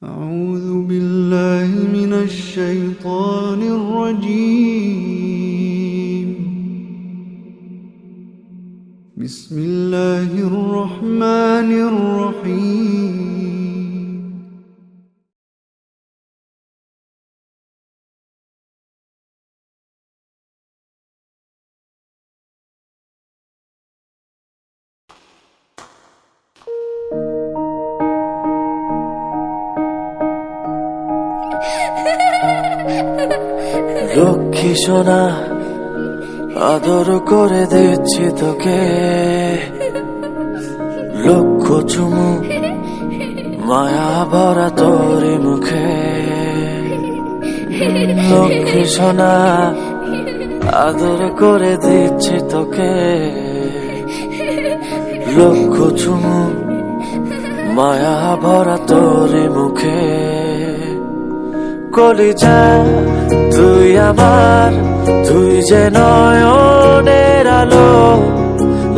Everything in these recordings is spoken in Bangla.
أعوذ بالله من الشيطان الرجيم بسم الله الرحمن الرحيم লক্ষ্মী সোনা আদর করে দিচ্ছি তোকে, লক্ষ চুমু মায়া ভরা তোর মুখে। লক্ষ্মী সোনা আদর করে দিচ্ছি তোকে, লক্ষ চুমু মায়া ভরা তোর মুখে। কলিজা তুই আমার, তুই যে নয়নের আলো,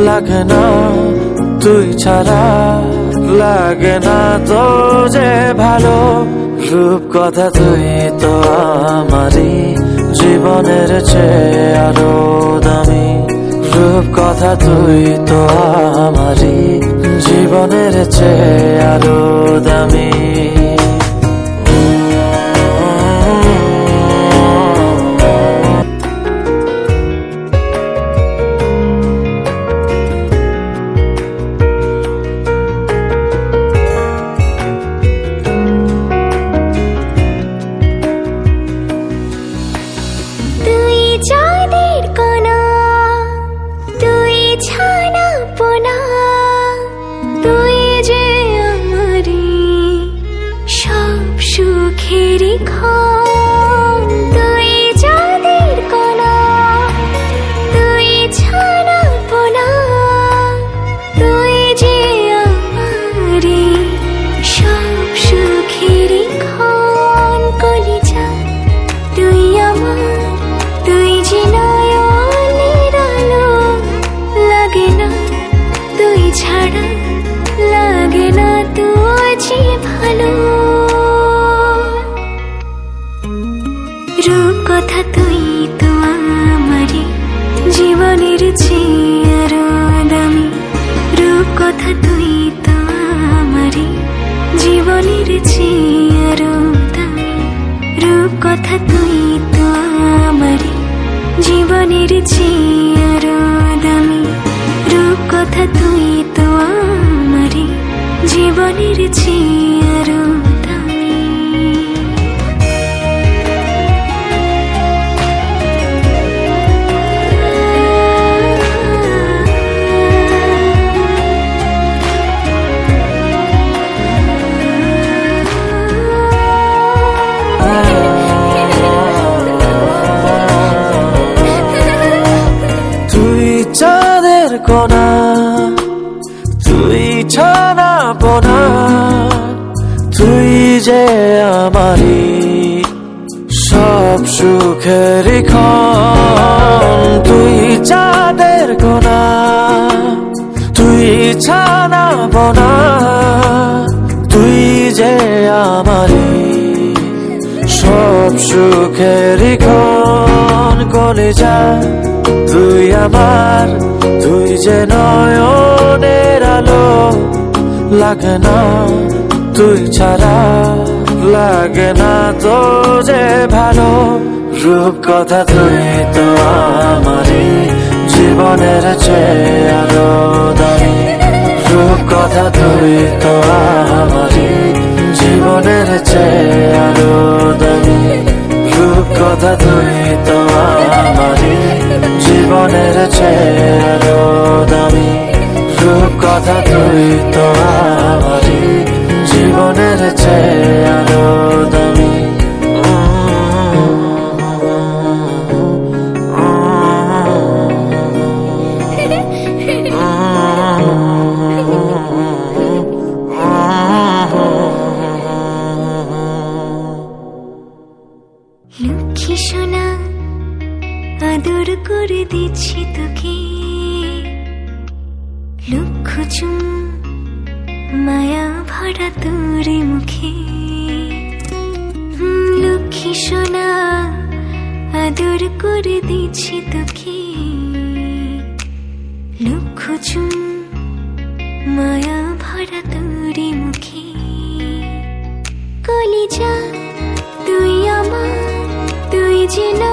লাগে না তুই ছাড়া, লাগে না তো যে ভালো। রূপ কথা তুই তো আমারই জীবনের চেয়ে আরো দামি, রূপ কথা তুই তো আমারই জীবনের চেয়ে আরো দামি। রূপ কথা তুই তো আমারই জীবনের চেয়ে আরো দামি, রূপ কথা তুই তো আমারই জীবনের চেয়ে আরো দামি, রূপ কথা তুই তো আমারই জীবনের চেয়ে আরো দামি, রূপ কথা তুই তো আমারই জীবনের চেয়ে আরো দামি। চাঁদের কোনা তুই ছানা পোনা, তুই যে আমারই সব সুখের ক্ষণ। তুই চাঁদের কোনা তুই ছানা পোনা, তুই যে আমারই সব সুখের ক্ষণ। কলিজা তুই আমার, তুই যে নয়নের আলো, লাগে না তুই ছাড়া, লাগে না তো যে ভালো। রূপ কথা তুই তো আমারই জীবনের চেয়ে আরো দামি, রূপ কথা তুই তো আমারই জীবনের চেয়ে আরো দামি, রূপ কথা তুই তো আমারই জীবনের চেয়ে আরো দামি, রূপ কথা তুই তো আমারই জীবনের চেয়ে আরো দামি। লক্ষ্মী সোনা আদর করে দিচ্ছি তোকে, লক্ষ চুম মায়া ভরা তোর মুখে। লক্ষ্মী সোনা আদর করে দিচ্ছি তোকে লক্ষ চুম মায়া ভরা তোরে মুখে কলিজা তুই আমার তুই যে না